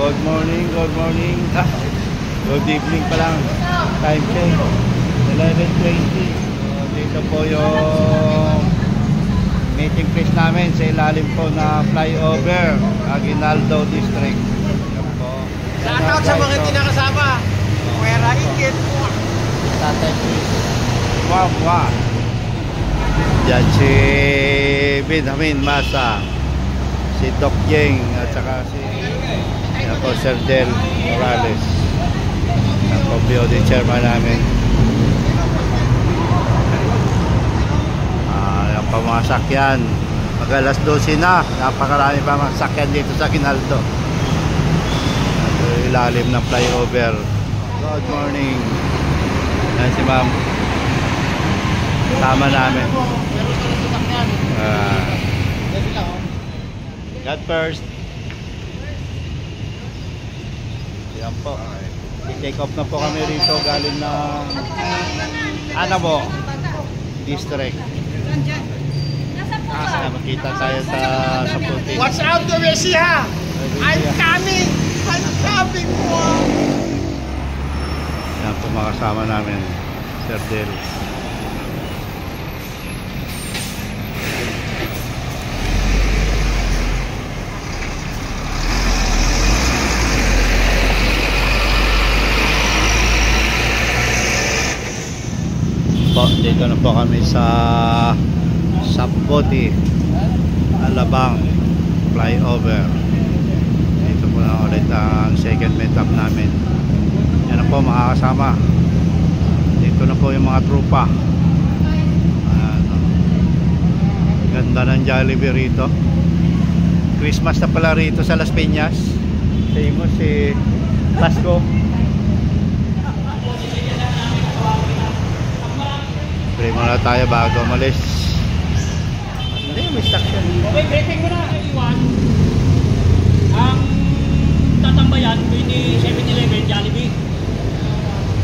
Good morning, good morning. Good evening pa lang. Time check 11:20. Dito po yung meeting place namin sa ilalim po na flyover Aguinaldo District. Shout out sa mga hindi nakasama. Kuwera Ingit. Tatay Chris. Wow. Diyan si Benjamin Masa, si Doc Jeng, at saka si Sir Del Morales. Ang POD chairman namin. Yung pamasakyan. Mag-alas 12 na. Napakarami pa mga sakyan dito sa Aguinaldo. Ilalim ng flyover. Good morning. Yan si ma'am. Tama namin. God first. Yan po. I-take off na po kami rito galing ng Anabo District. Makita tayo sa puti. Watch out to Mesia! I'm coming! I'm coming po! Yan po makasama namin, Sir Del. Po, dito na po kami sa Sapoti Alabang flyover. Dito po na ulit ang second meetup namin. Yan na po makakasama. Dito na po yung mga trupa. Ganda ng Jollibee rito. Christmas na pala rito sa Las Piñas. Famous si Pasko. Pray muna tayo bago umalis. Hindi, may stock yan. Okay, briefing mo na, Iwan. Ang tatambayan, pwede 7-Eleven, Jollibee.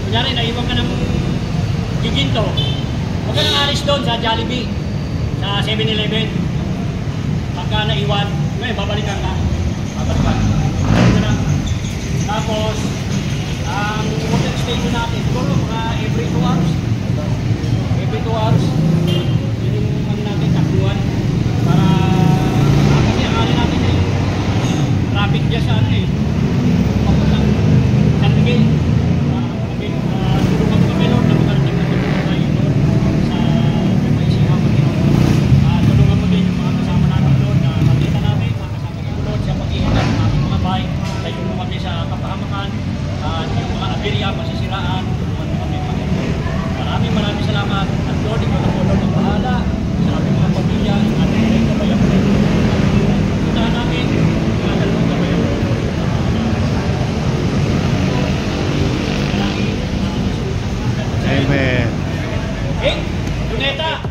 Kunyari, naiwan ka ng giginto. Huwag ka nang alis doon sa Jollibee, sa 7-Eleven. Pagka naiwan, may babalikan ka. Tapos, ang water station natin, siguro mga every 2 hours. Every 2 hours, yun yung ano natin, takbuhan. Para, kasi ang ano natin yung traffic dyan sa ano eh. Papuntang San Miguel. Tulungan kami Lord na magarating na tulungan tayo Lord sa Paisiha Panginoon. Tulungan mo din yung mga kasama natin Lord na makita namin, mga kasama kayo Lord sa pag-iingat ng aming mga bahay. Tayo mo kami sa kapahamakan at yung mga aberya, masisiraan. Tulungan mo kami Panginoon. Maraming salamat at Lord, ikaw na po Lord ang bahala sa aming mga pamilya, ang ating mga kabayan po. Puntahan namin mga dalawang kabayan po. Amen. Hey, Luneta!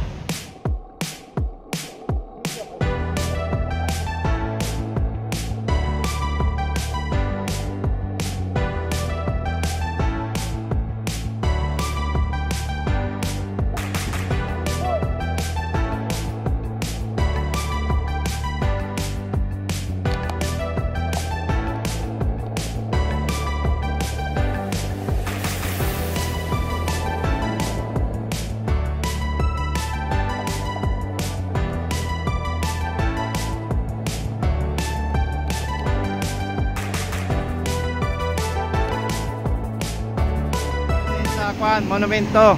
Monumento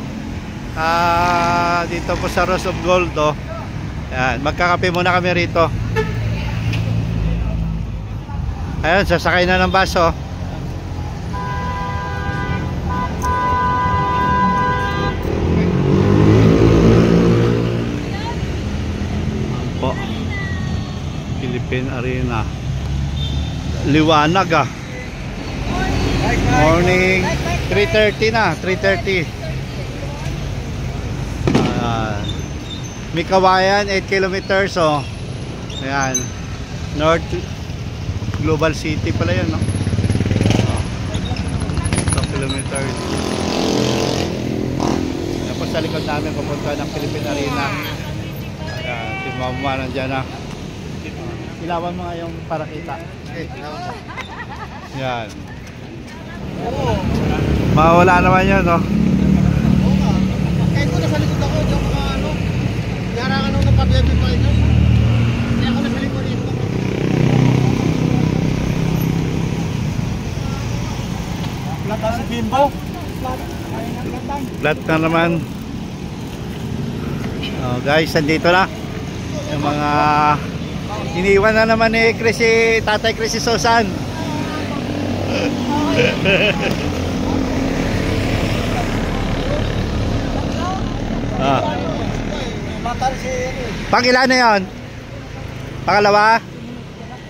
dito po sa Rose of Gold Yan, magkakape muna kami rito. Ayun, sasakay na ng bus po. Philippine Arena. Liwanag Morning. 3:30 na, 3:30. Mikawayan, 8 kilometers. Ayan. North Global City pala yun, no? 2 kilometers. Tapos sa likod namin papunta ng Philippine Arena. Ayan, si Mama nandyan na. Ilawan mo nga yung para kita. Okay, ilawan mo. Yan. Oo. Mawala naman yun, no? Oo nga. Kahit ko nasa likod ako, di ako ano. Yarangan ako ng pag-ibig pa rin. Hindi ako nasa likod rito. Flat si Bimbo. Flat na naman. Oh, guys, nandito na yung mga iniwan na naman ni Tatay Chris Sosan. Ah. Matar si Pangilan na yun? Pangalawa?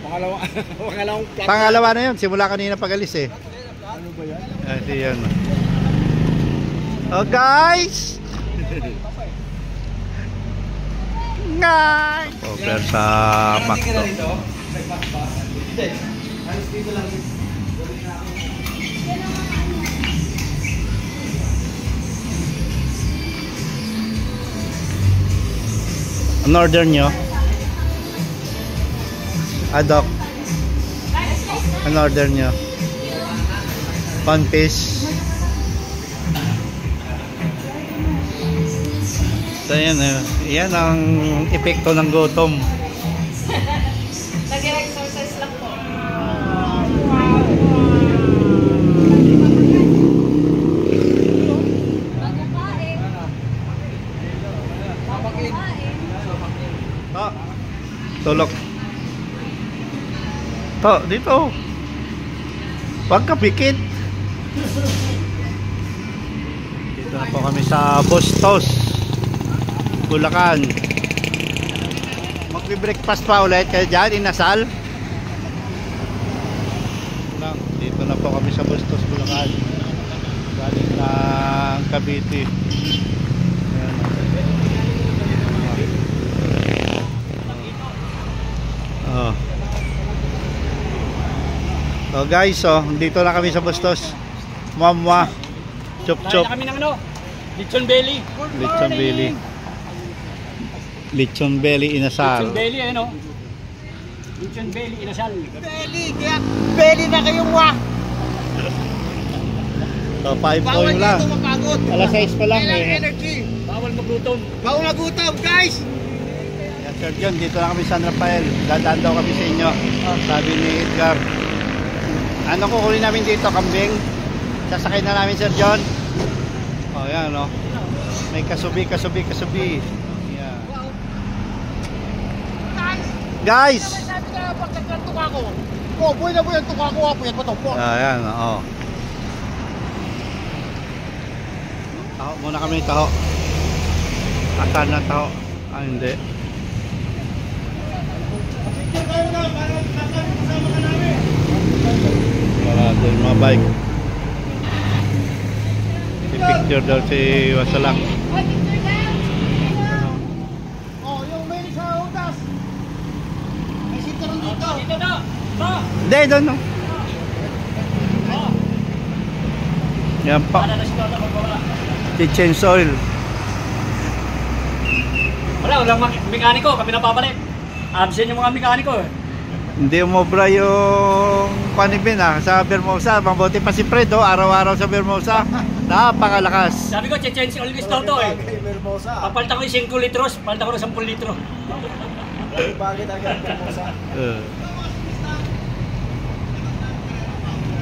Pangalawang flat. Pangalawa na yun. Simula kanina pag-alis eh. Ano ba yan? Ito yun. Oh guys! Guys! Over sa McDo. An order nyo? Adok. An order nyo? One piece. So yan, yan ang epekto ng gutom. Nag-exercise lang po. To, tulok. To, dito. Huwag ka pikit. Dito na po kami sa Bustos, Bulacan. Magbe-breakfast pa ulit kayo dyan, inasal. Dito na po kami sa Bustos, Bulacan. Galing ng Cavite. Oh. So guys, dito na kami sa Bustos. Mamwa. Chop chop. Kami ng ano? Lechon belly. Lechon belly. Lechon belly inasal. Lechon belly, ano? Lechon belly inasal. Belly, kaya belly na kayong wa. So 5 Bawal point dito lang. mapagod. Alas 6 pa lang Kailangan eh. energy. Bawal magutom. Bawal magutom, guys. Yan Sir John, dito na kami sa San Rafael. Dadaan daw kami sa inyo. Sabi ni Edgar. Ano kukunin namin dito? Kambing? Sasakay na namin Sir John. Oh yan no. May kasubi. Yan. Guys! Sabi na pagkakatuka ko. Oh, buhay na buhay ang tuka ko. Buhay pa to. Ayan, oo. Taho muna kami, taho. Asan na taho? Ah, hindi. Para doon mga bike. I-picture daw si Wasalang. Oh, yung may sa utas. May sitaron dito. Dito na. Hindi, doon no. Yan pa. Para na si Toto magbawala. Kitchen soil. Walang mekaniko, kami na papalit. Absent yung mga mekaniko eh. Hindi umobra yung panibin sa Bermosa. Mabuti pa si Fred araw-araw sa Bermosa. Napakalakas. Sabi ko, change always Toto eh. Mermosa. Papalitan ko yung 5 litros, palitan ko ng 10 litro. Bakit agad Mermosa?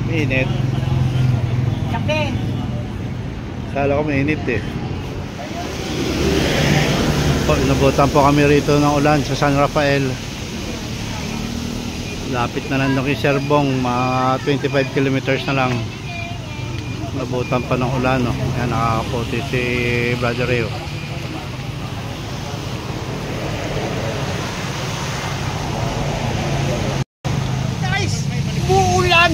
Mainit. Kape. Kala ko mainit eh. Inabutan po kami rito ng ulan sa San Rafael. Lapit na nandun kay Serbong, mga 25 kilometers na lang. Nabutan pa ng ulan, no? Ayan, nakakaputi si Brother Rio. Guys, uulan.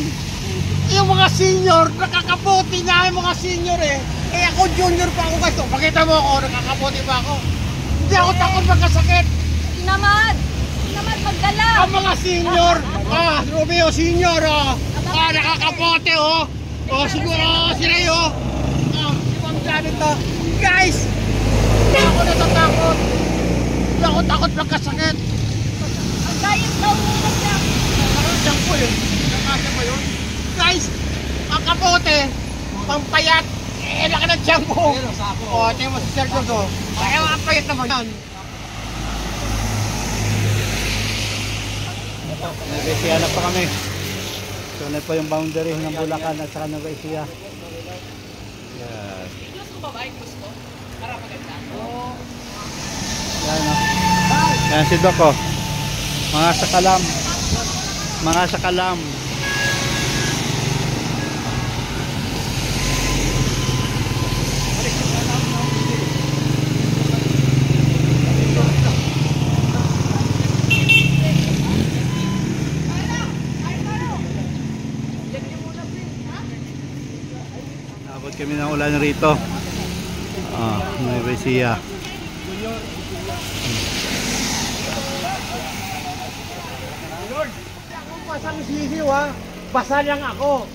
Yung mga senior, nakakaputi na yung mga senior eh. Eh ako junior pa ako guys. Pakita mo ako, nakakaputi pa ako. Hindi ako takot magkasakit. Hindi naman magdala. Ang mga senior, Romeo senior, nakakapote, siguro, si Ray, si Ma'am Janet, guys, hindi ako natatakot, hindi ako takot magkasakit. Ang diet daw muna siya. Nakaroon siyang po yun, nakasya ba yun? guys, ang kapote, pampayat, laki ng tiyan ko. O, tingnan mo si Sergio to. Kaya ang payat naman yan. Nag-Ecija na pa kami. So na po yung boundary ng Bulacan at saka Nag-Ecija. Yan. Yan o. Yan si Doc o. Mga sakalam. Mga sakalam. Abot kami ng ulan rito. Nag-Ecija. Basa ng sisiw ha. Basa lang ako.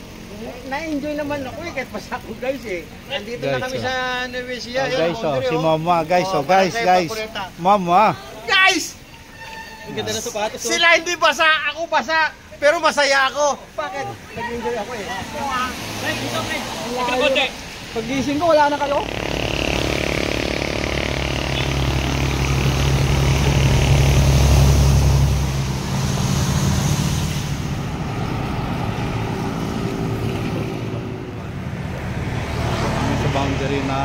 Na-enjoy naman ako eh, kahit basa ako guys eh. Nandito na kami sa Nuecia. Guys si Mama guys guys. Mama. Guys! Sila hindi basa, ako basa. Pero masaya ako. Bakit? Nag-enjoy ako eh. Pagising ko, wala na kayo. Boundary na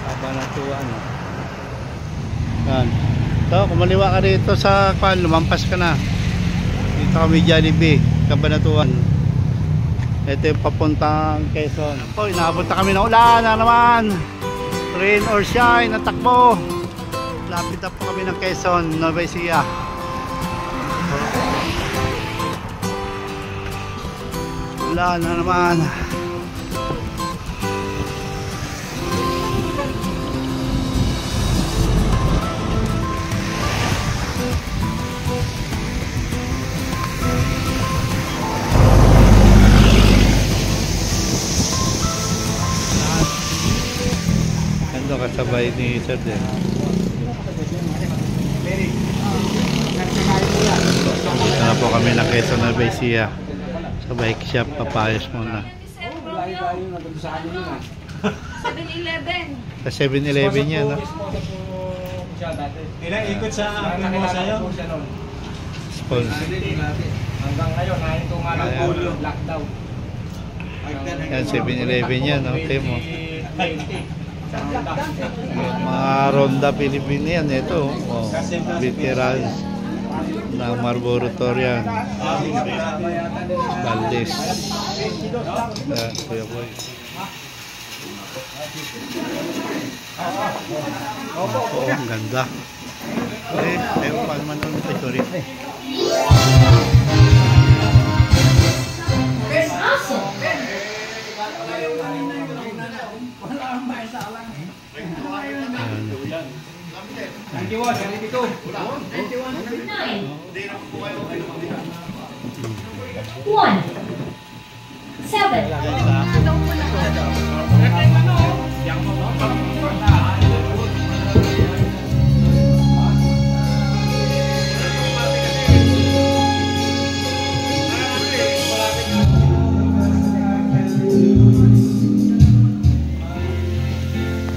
Cabanatuan. Yan. So, kumaliwa ka dito sa kwan, lumampas ka na. Dito kami Jollibee, Cabanatuan. Ito yung papuntang Quezon. Po, inaabot na kami ng ulan na naman. Rain or shine, natakbo. Lapit na po kami ng Quezon, Nag-Ecija. Ulan na naman. Kasabay ni Sir din. Dito na po kami ng Quezon, Nag-Ecija. Sa bike shop, papayos muna. 7-Eleven. Sa 7-Eleven yan, no? Ilang ikot sa amin mo sa'yo? Sponsor. Hanggang ngayon, nahin ko nga ng pulo. Lockdown. Yan, 7-Eleven yan, no? Temo. Mga Ronda Pilipino yan, ito. Oh, veterans ng Marlboro Torian. Valdez. Yan, Kuya Boy. Oo, ang ganda. Meron pa naman ito nito, sorry. One. 7.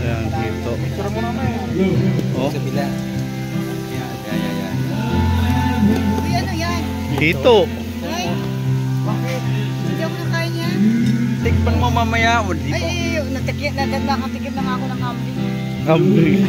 Ayan, dito. Oh. Ano yan? Dito. Ay, bakit? Hindi ako nakain yan. Tikpan mo mamaya. Ay, nakatikim na nga ako ng kambing. Kambing.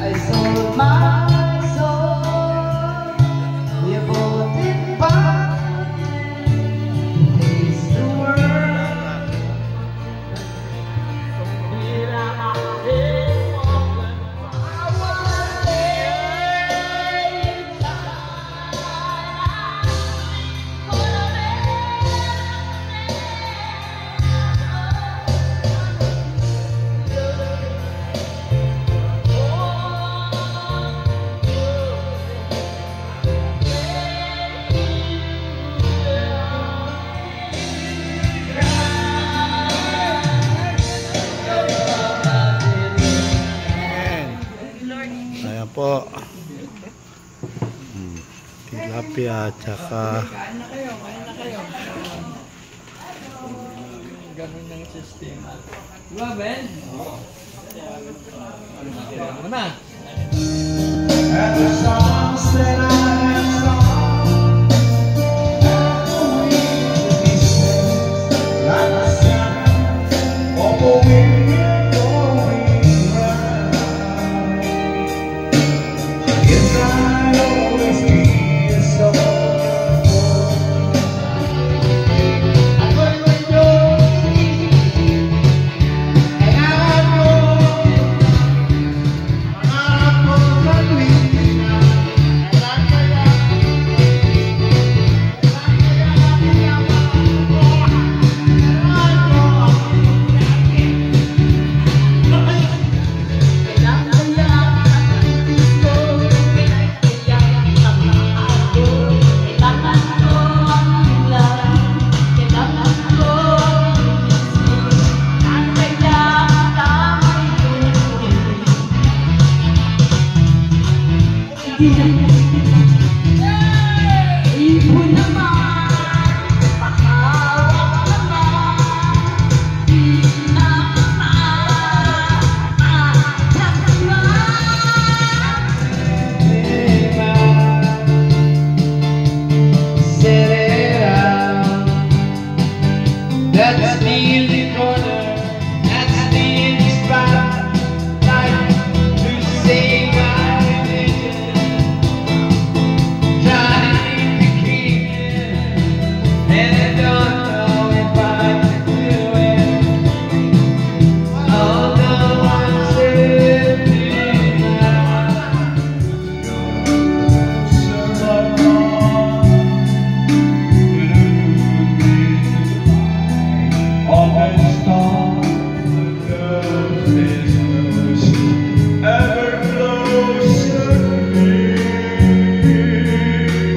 I saw kape at saka Kain na kayo. Ganun ng sistema. Diba, Ben? Ano na?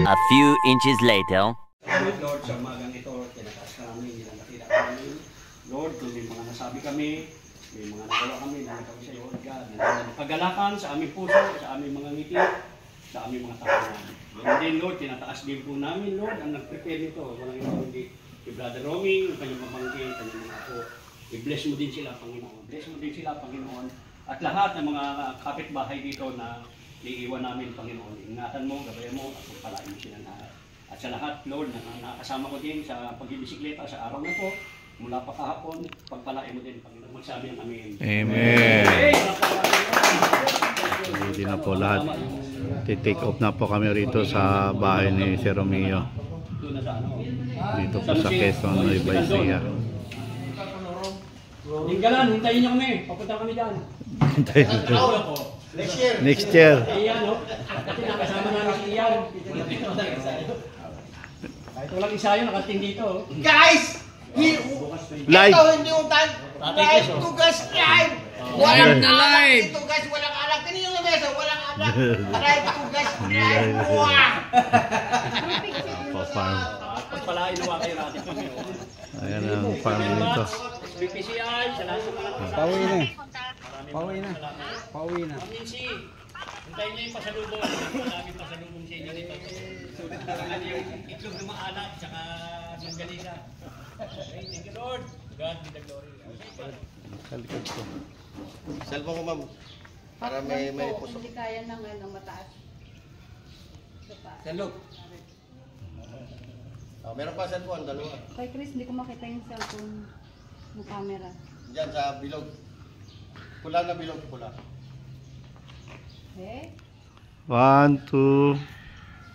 A few inches later. Lord, sa umagang ito, tinataas ka namin, nilalakita ka namin. Lord, kung may mga nasabi kami, may mga nagawa kami, nalagaw sa iyo, God, na pagalakan sa aming puso, sa aming mga ngiti, sa aming mga tahanan. Yan din, Lord, tinataas din po namin, Lord, ang nag-prepare nito. Walang ito, hindi. Si Brother Romy, yung kanyang mamangkin, kanyang mga ako. I-bless mo din sila, Panginoon. Bless mo din sila, Panginoon. At lahat ng mga kapitbahay dito na iiwan namin, Panginoon. Ingatan mo, gabayan mo, at pagpalain mo sila lahat. At sa lahat, Lord, na nakasama ko din sa pagbibisikleta sa araw na po, mula pa kahapon, pagpalain mo din, Panginoon. Magsabi ng amin. Amen. Amen. Hindi na po lahat. Take off na po kami rito sa bahay ni Sir Romeo. Dito po sa Quezon, Nueva Ecija. Hinggalan, hintayin niyo kami. Papunta kami dyan. Next year. Iyan, no? Kasi nakasama namin si Iyan. Kahit walang isayo, nakating dito. Guys! Live. Ito, hindi yung live to guys, live! Walang live! Ito guys, walang anak. Tingnan yung mesa, walang anak. Live to guys, live! Wow! Farm. Pagpalain nawa kayo natin, Panginoon. Ayan ang farm dito. BPCI, sa lahat ng mga kasama. Pauwi na. Maraming Pauwi na. salamat. Pauwi na. Ma'am Nancy, hintayin niyo yung pasalubong. Maraming pasalubong sa inyo dito. Ano yung itlog na maalat, saka sanggalisa. Okay, thank you Lord. God be the glory. Kalikot ko. Cellphone ko, ma'am. Para may puso. Hindi kaya ng mataas. Ito pa. Salok. Oh, meron pa cellphone, dalawa. Kay Chris, hindi ko makita yung cellphone ng camera. Diyan sa bilog. Pula na bilog, pula. Okay? 1, 2,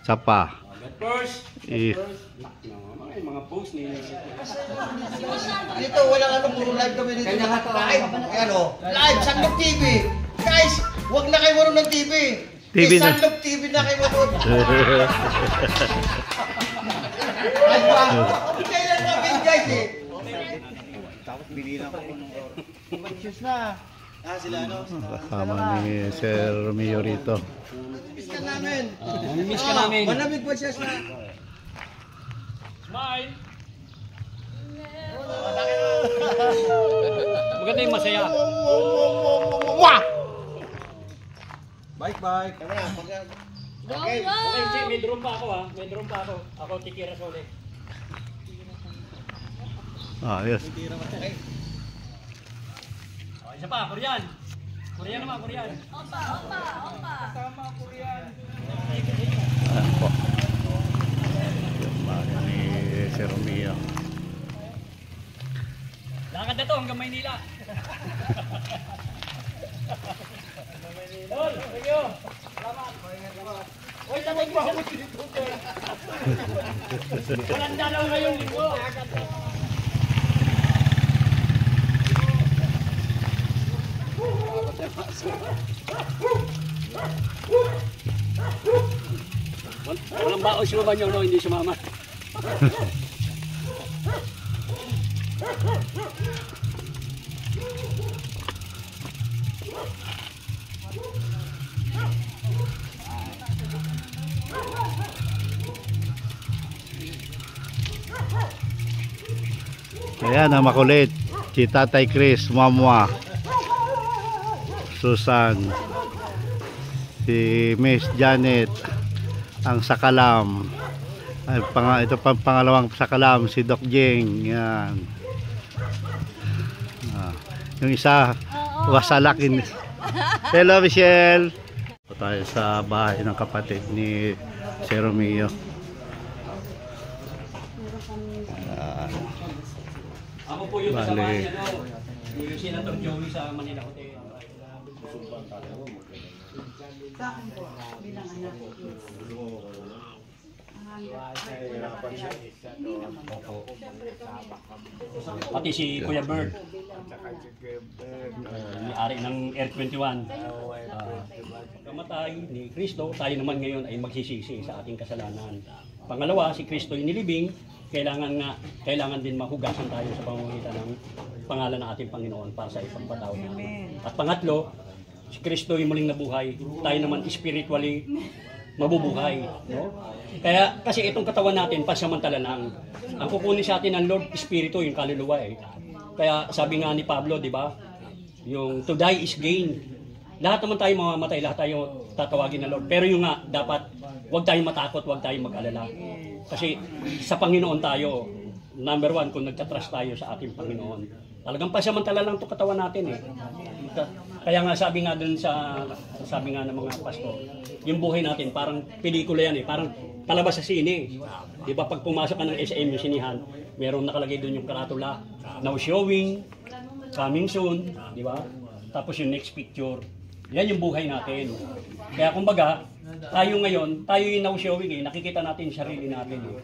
sapa. God first. Eh. Mga post ni Dito, walang ano, puro live kami dito. Kanya live. Ayan o. Live, Sanlok TV. Guys, huwag na kayo manood ng TV. TV na. Sanlok TV na kayo manood. Ay ba? Kailan kami guys eh. Tapos bilhin ako ng shoes na. Ah, sila ano? Kasama ni Sir Romeo rito. Miss ka namin. miss ka namin. Malamig pa siya na. Smile. Maganda yung masaya. Bike. Tama na, Go, Okay. go! Okay, Che, may drum pa ako ha. May drum pa ako. Ako, Tikira Sole. Ayos. Okay. Oh, isa pa, Korean. Korean naman, Korean. Opa, opa, opa. Ayan po. Yung bahay ni Sir Romeo. Lakad na to hanggang Maynila. Lol, thank you. Salamat. Uy, sabay ko ako si YouTuber. Walang dalaw ngayong linggo. Walang baos yung banyo, no? Hindi sumama. Ayan ang makulit. Si Tatay Chris, Mama, Susan, si Miss Janet, ang sakalam. Ito pang pangalawang sakalam, si Doc Jing. Yan. Yung isa, wasalakin. Hello, Michelle. Ito tayo sa bahay ng kapatid ni Sir Romeo. Ako po yung kasama Bale. niya, no? Yung Senator Joey sa Manila Hotel. Sa akin po, bilang anak. Pati si Kuya Bird. May-ari ng Air 21. Kamatay ni Kristo, tayo naman ngayon ay magsisisi sa ating kasalanan. Pangalawa, si Kristo ay nilibing, kailangan din mahugasan tayo sa pamamagitan ng pangalan ng ating Panginoon para sa ipagpatawad natin. At pangatlo, si Kristo ay muling nabuhay, tayo naman spiritually mabubuhay, no? Kaya kasi itong katawan natin pansamantala lang. Ang kukunin sa atin ng Lord Espiritu, yung kaluluwa eh. Kaya sabi nga ni Pablo, di ba? Yung to die is gain. Lahat naman tayo mamamatay, lahat tayo tatawagin ng Lord. Pero yung nga, dapat huwag tayong matakot, huwag tayong mag-alala. Kasi sa Panginoon tayo, number one, kung nagtatrust tayo sa ating Panginoon, talagang pansamantala lang itong katawan natin eh. Kaya nga sabi nga dun sabi nga ng mga pastor, yung buhay natin parang pelikula yan eh, parang palabas sa sine. Di ba pag pumasok ka ng SM yung sinihan, meron nakalagay dun yung karatula, now showing, coming soon, di ba? Tapos yung next picture, yan yung buhay natin. Kaya kumbaga, tayo ngayon, tayo yung now showing eh, nakikita natin yung sarili natin eh.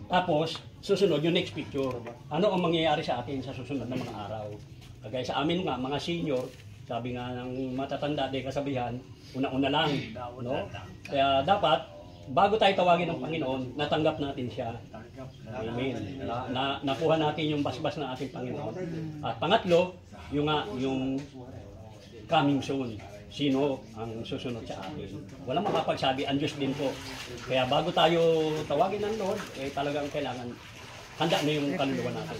Tapos, susunod yung next picture. Ano ang mangyayari sa atin sa susunod na mga araw? Kagaya sa amin nga, mga senior, sabi nga ng matatanda, di kasabihan, una-una lang. No? Kaya dapat, bago tayo tawagin ng Panginoon, natanggap natin siya. Amen. Nakuha natin yung basbas ng ating Panginoon. At pangatlo, yung coming soon. Sino ang susunod sa atin? Walang makapagsabi, ang Diyos din po. Kaya bago tayo tawagin ng Lord, eh talagang kailangan handa na yung kaluluwa natin.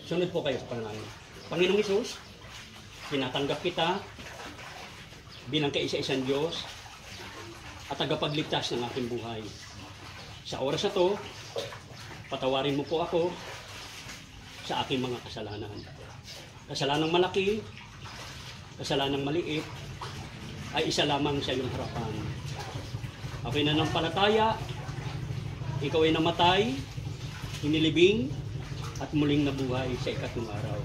Sunod po kayo sa Panginoon. Panginoong Hesus, tinatanggap kita bilang kaisa-isang Diyos at tagapagligtas ng aking buhay. Sa oras na to, patawarin mo po ako sa aking mga kasalanan. Kasalanang malaki, kasalanang maliit, ay isa lamang sa iyong harapan. Ako'y nanampalataya, ikaw ay namatay, hinilibing, at muling nabuhay sa ikatlong araw.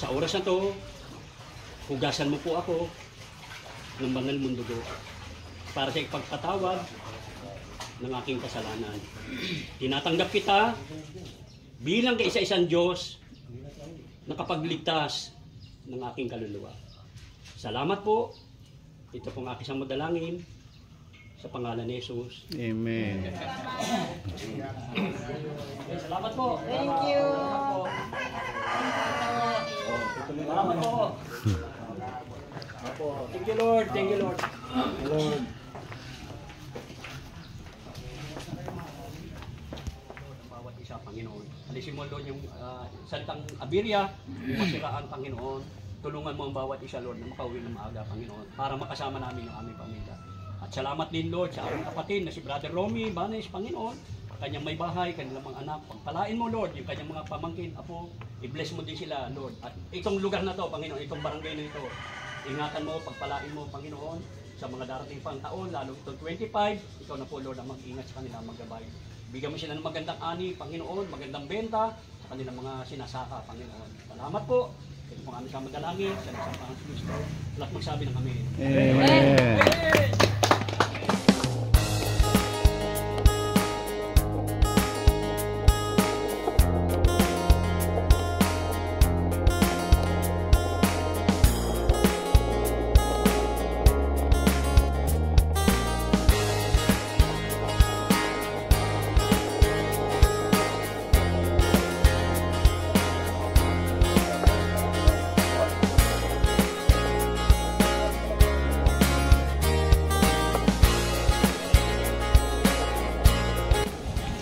Sa oras na to, hugasan mo po ako ng banal mong dugo para sa ipagpatawad ng aking kasalanan. Tinatanggap kita bilang kaisa-isang Diyos na kapagligtas ng aking kaluluwa. Salamat po. Ito pong aking isang madalangin sa pangalan ni Jesus. Amen. Salamat po. Thank you. Salamat po. Thank you, Lord. Thank you, Lord. Lord. Bawat isa, Panginoon. Alisin mo, Lord, yung salitang abirya, yung masiraan, Panginoon. tulungan mo ang bawat isa, Lord, na makauwi ng maaga, Panginoon, para makasama namin yung aming pamilya. At salamat din, Lord, sa aming kapatid na si Brother Romy Banes, Panginoon, kanyang may bahay, kanilang mga anak. Pagpalain mo, Lord, yung kanyang mga pamangkin, apo, i-bless mo din sila, Lord. At itong lugar na to, Panginoon, itong barangay na ito, ingatan mo, pagpalain mo, Panginoon, sa mga darating pang taon, lalo itong 25, ikaw na po, Lord, ang mag-ingat sa kanila, maggabay. Bigyan mo sila ng magandang ani, Panginoon, magandang benta sa kanilang mga sinasaka, Panginoon. Salamat po. Ito po kami sa madalangin, sa isang Panginoon Kristo. Lahat magsabi ng amen. Amen.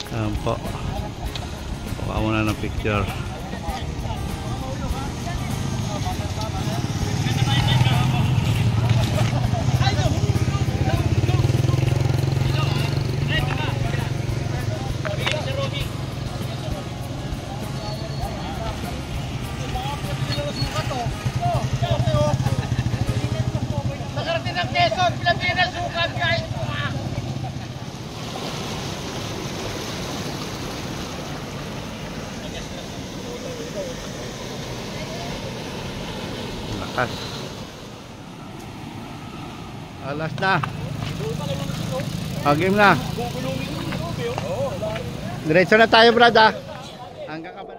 Ayan po. Kuha muna ng picture. Nakarating ng Quezon, Pilipinas, sukat guys. Lakas. Alas na. Game na. Diretso na tayo, brad, ah. Hanggang ka ba?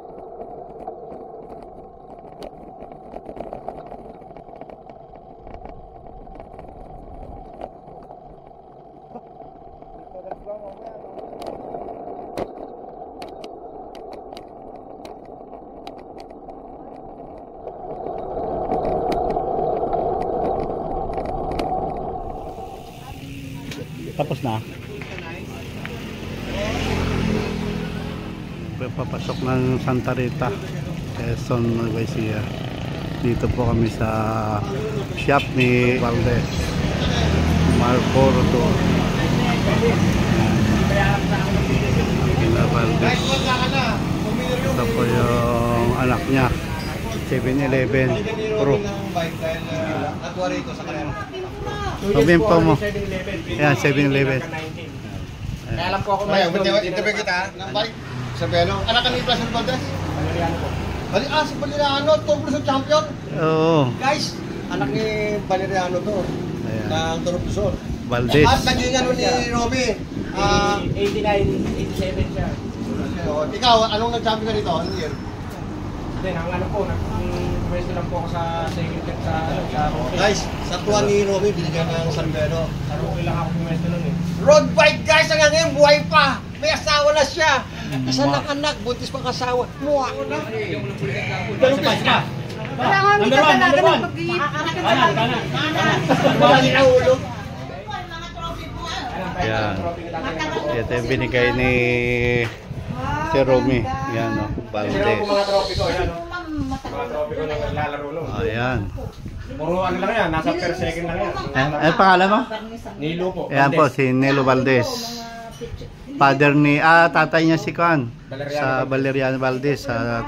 Tapos na. Papasok ng Santa Rita, Quezon, Nueva Ecija. Dito po kami sa shop ni Valdez, Marlboro Door. Kina Valdez. Ito po yung anak niya, 7-Eleven Pro. Sabihin po mo. Yan, 7-Eleven. Kaya alam po ako interview kita ng bike sa Belo. Anak ka ni Blasel Valdez? Valeriano po. Si Valeriano, Tour Luzon champion. Oo. Guys, anak ni Valeriano to. Ayan. Ng Tour Luzon. Valdez. At naging ano ni Romy. 89, 87 siya. Ikaw, anong nag-champion ka dito? Anong year? Then, ang ano po, nag-pwesto lang po ako sa second step sa Rocky. Guys, sa tuwa ni Romy, binigyan ng San Belo. Sa Rocky lang ako pwesto nun eh. Road bike guys, hanggang ngayon buhay pa. May asawa na siya. Isa ng anak, buntis pang asawa. Muha. Dalawang pa siya. Number one. Kanan. Bali ang ulo. Yan. Ito yung binigay ni si Romy. Yan, no? Valdez. Mga trophy ko, yan. Mga trophy ko na lalaro nun. Ayan. Puro ano lang yan, nasa per second lang yan. Ano pangalan mo? Nilo po. Ayan po, si Nelo Valdez. Father ni, tatay niya si Juan. Sa Valeriano Valdez, sa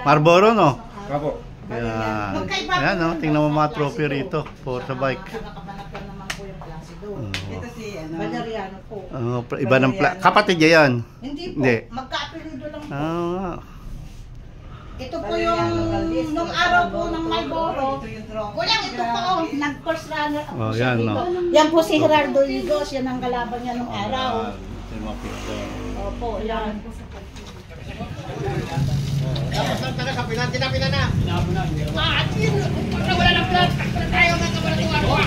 Marlboro, no? Bravo. Ayan. Ayan, no? Tingnan mo mga trophy rito. For the bike. Ito si Valeriano po. Iba ng kapatid niya yan. Hindi po, Hindi. magka-apelido lang po. Ito po yung nung araw po ng Marlboro. Kuya, ito po, nag-course runner. Oh, yan, no? Yan po si Gerardo Igos, yan ang kalaban niya nung araw. Opo, yan. Tapos lang tayo sa pinan, kinapina na. Wala ng plan. Tayo na kabaratuwa.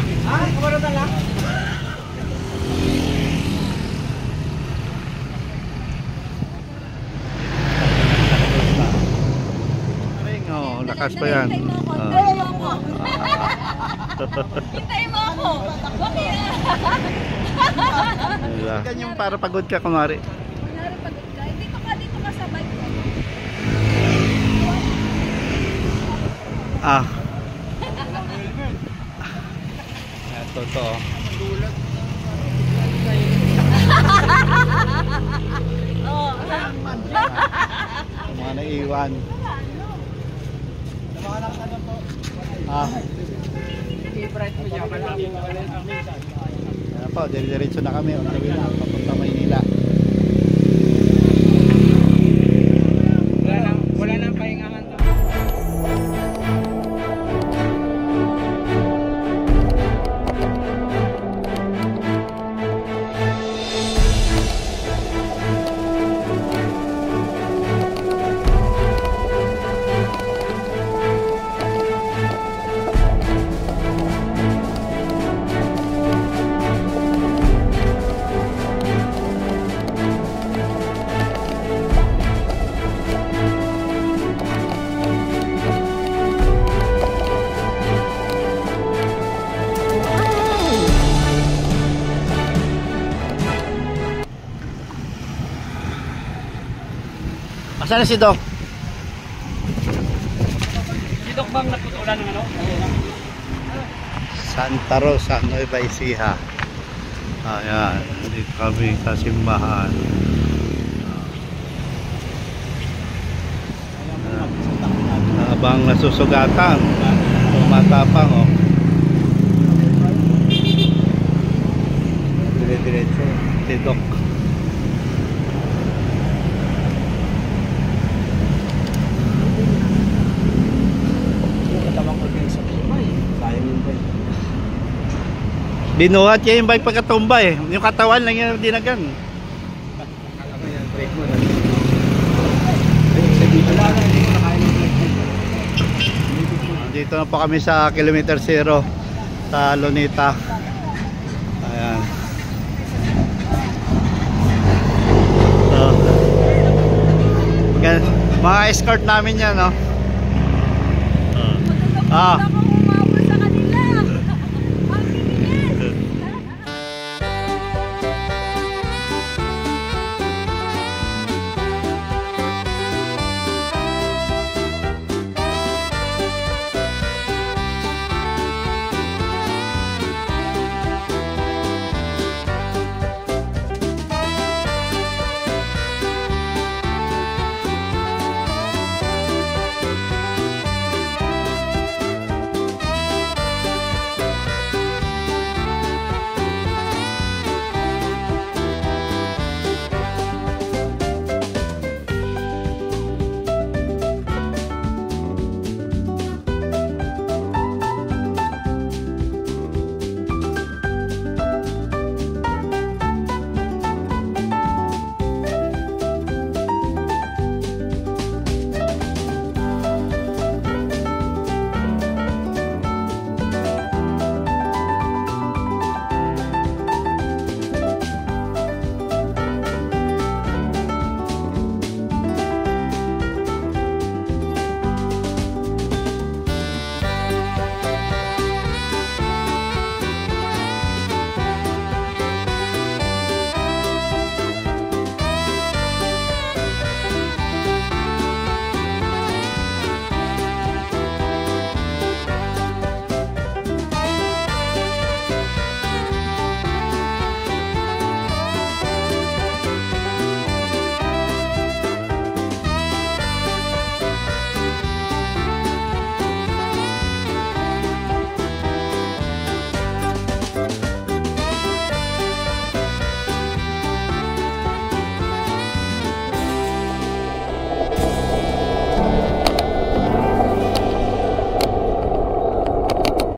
Kabaratuwa lang. Oh, lakas pa yan. Hintayin mo ako. Bakit? Ganyan para pagod ka kumari. Kunwari pagod ka. Dito ka sa bike ko. Ah. Ito to. Oh. Mga naiwan. Ah. Ayan po, diretso na kami. On the way na, papunta Maynila. Wala nang pahingahan to. Asan na si Doc? Si Doc bang naputulan ng ano? Santa Rosa, Nueva Ecija. Ayan, dito kami sa simbahan. Habang nasusugatan, tumatapang oh. Dire-diretso, si Doc. Binuhat niya yung bike pagkatumba eh. Yung katawan lang yung dinagan. Dito na po kami sa kilometer 0 sa Luneta. Ayan. So, mga escort namin yan, no? Ah.